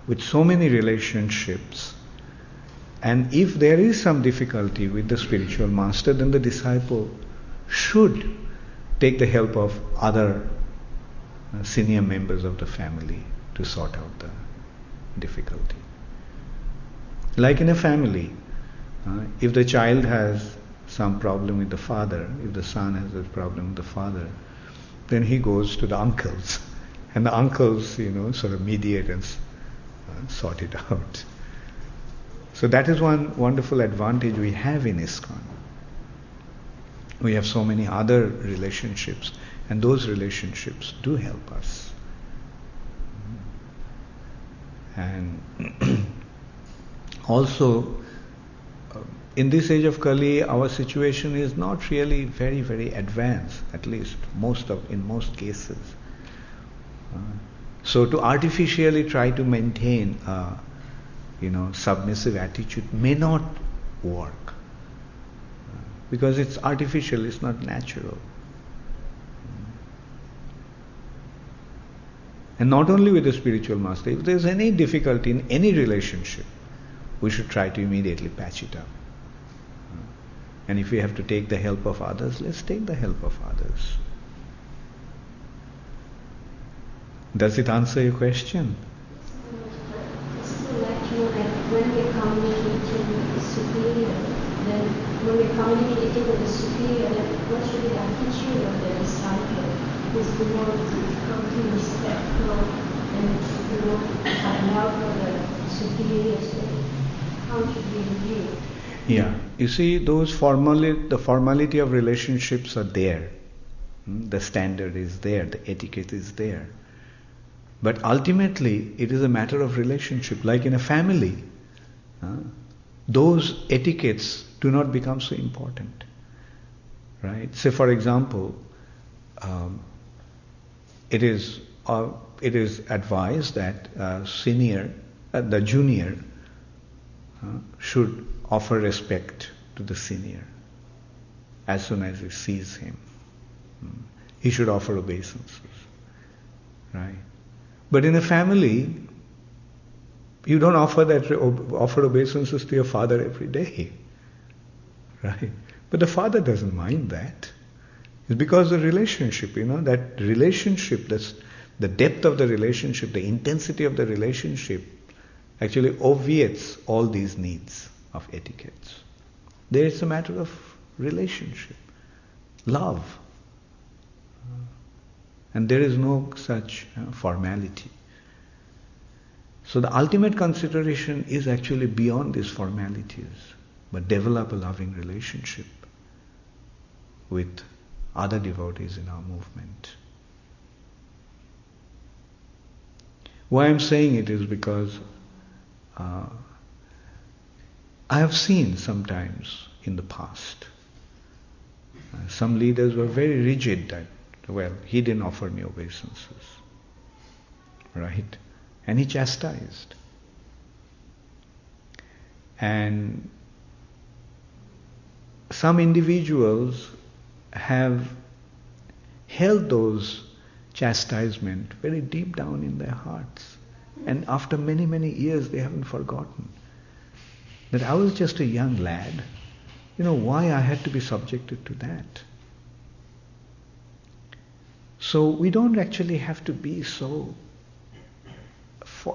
with so many relationships, and if there is some difficulty with the spiritual master, then the disciple should take the help of other senior members of the family to sort out the difficulty. Like in a family, if the child has some problem with the father, if the son has a problem with the father, then he goes to the uncles. And the uncles, sort of mediate and sort it out. So that is one wonderful advantage we have in ISKCON. We have so many other relationships, and those relationships do help us. And also, in this age of Kali, our situation is not really very, very advanced, at least in most cases. So to artificially try to maintain a submissive attitude may not work. Because it's artificial, it's not natural. And not only with the spiritual master, if there's any difficulty in any relationship, we should try to immediately patch it up. And if we have to take the help of others, let's take the help of others. Does it answer your question? So like, when we're communicating with the superior, then when we're communicating with the superior, then what should be the attitude of the disciple who's going to become too respectful and allow for the superior? So how should we view? Yeah, you see, the formality of relationships are there. The standard is there, the etiquette is there. But ultimately, it is a matter of relationship. Like in a family, those etiquettes do not become so important. Right? Say, for example, it is advised that the junior should offer respect to the senior as soon as he sees him. He should offer obeisances. Right? But in a family, you don't offer obeisances to your father every day. Right? But the father doesn't mind that. It's because the relationship, that relationship, the depth of the relationship, the intensity of the relationship actually obviates all these needs of etiquettes. There is a matter of relationship, love. And there is no such formality. So the ultimate consideration is actually beyond these formalities, but develop a loving relationship with other devotees in our movement. Why I'm saying it is because I have seen sometimes in the past, some leaders were very rigid that, he didn't offer me obeisances. Right? And he chastised. And some individuals have held those chastisement very deep down in their hearts. And after many, many years, they haven't forgotten that I was just a young lad. Why I had to be subjected to that. So we don't actually have to be so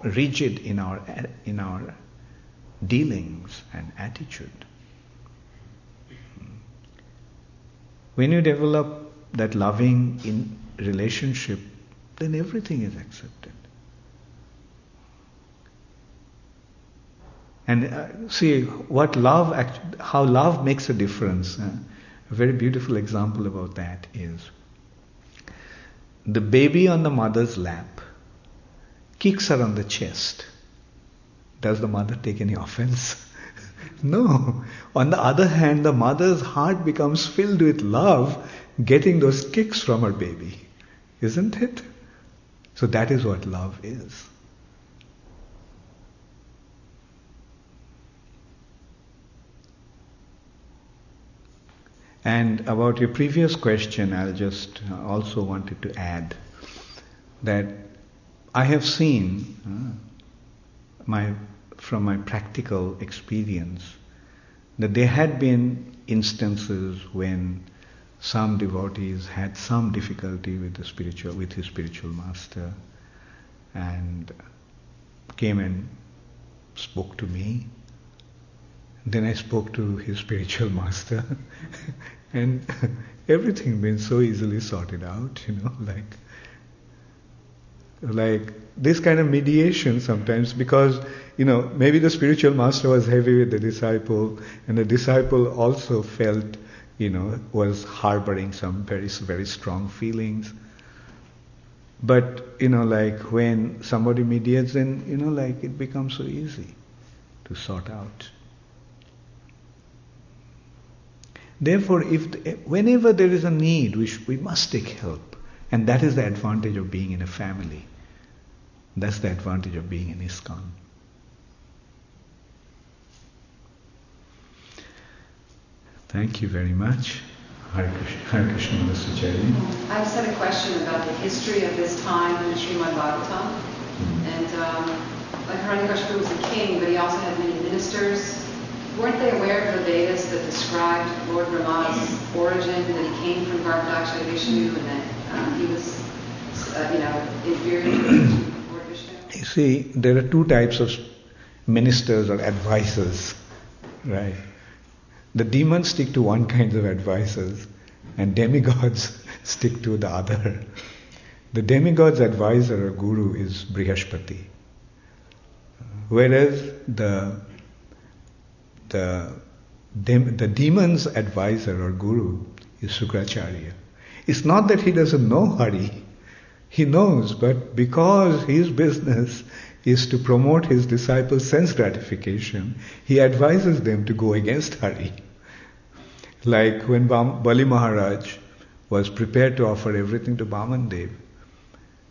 rigid in our dealings and attitude. When you develop that loving relationship, then everything is accepted. And see how love makes a difference. A very beautiful example about that is the baby on the mother's lap kicks her on the chest. Does the mother take any offense? No. On the other hand, the mother's heart becomes filled with love getting those kicks from her baby. Isn't it? So that is what love is. And about your previous question, I'll just also wanted to add that I have seen from my practical experience that there had been instances when some devotees had some difficulty with his spiritual master and came and spoke to me. Then I spoke to his spiritual master and everything been so easily sorted out, Like this kind of mediation sometimes, because maybe the spiritual master was heavy with the disciple, and the disciple also felt was harboring some very, very strong feelings. But like when somebody mediates, then like it becomes so easy to sort out. Therefore, whenever there is a need, we must take help, and that is the advantage of being in a family. That's the advantage of being in ISKCON. Thank you very much. Hare Krishna, Mr. Cherry. I just had a question about the history of this time in Srimad Bhagavatam. And like Hiranyakasipu was a king, but he also had many ministers. Weren't they aware of the Vedas that described Lord Brahma's origin, that he came from Garbhodaksha Vishnu, and that he was, inferior to Lord Vishnu? You see, there are two types of ministers or advisors, right? The demons stick to one kind of advisors, and demigods stick to the other. The demigod's advisor or guru is Brihaspati, whereas the demon's advisor or guru is Shukracharya. It's not that he doesn't know Hari. He knows, but because his business is to promote his disciples' sense gratification, he advises them to go against Hari. Like when Bali Maharaj was prepared to offer everything to Vamandev,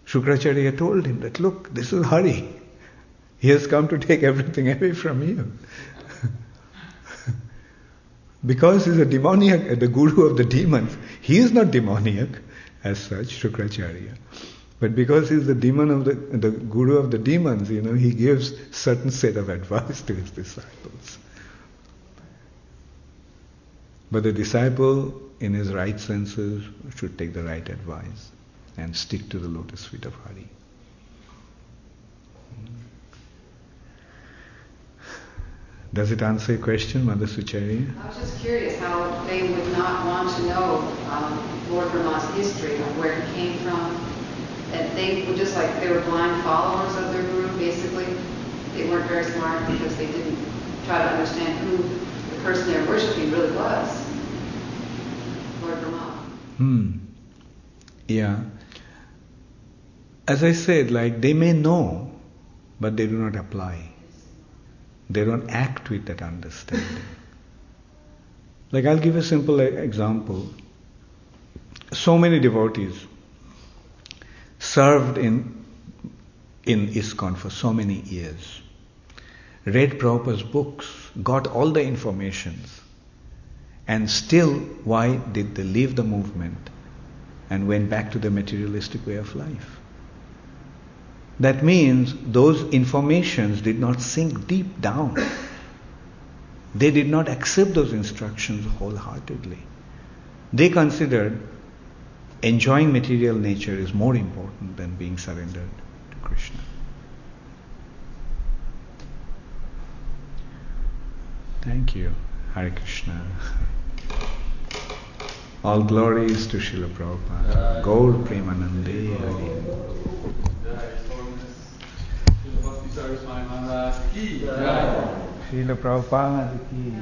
Shukracharya told him that, look, this is Hari. He has come to take everything away from you. Because he's a demoniac, the guru of the demons, he is not demoniac as such, Shukracharya. But because he's the demon of the guru of the demons, he gives certain set of advice to his disciples. But the disciple, in his right senses, should take the right advice and stick to the lotus feet of Hari. Does it answer your question, Mother Sucharya? I was just curious how they would not want to know Lord Brahma's history of where he came from. And they were just like, they were blind followers of their guru, basically. They weren't very smart because they didn't try to understand who the person they were worshiping really was. Lord Brahma. Yeah. As I said, like they may know, but they do not apply. They don't act with that understanding. Like I'll give a simple example. So many devotees served in ISKCON for so many years, read Prabhupada's books, got all the informations, and still why did they leave the movement and went back to the materialistic way of life? That means those informations did not sink deep down. They did not accept those instructions wholeheartedly. They considered enjoying material nature is more important than being surrendered to Krishna. Thank you. Hare Krishna. All glories to Srila Prabhupada. Gaur Premanande Hari. Bhakti Charu Swami Maharaj ki. Srila Prabhupada ki.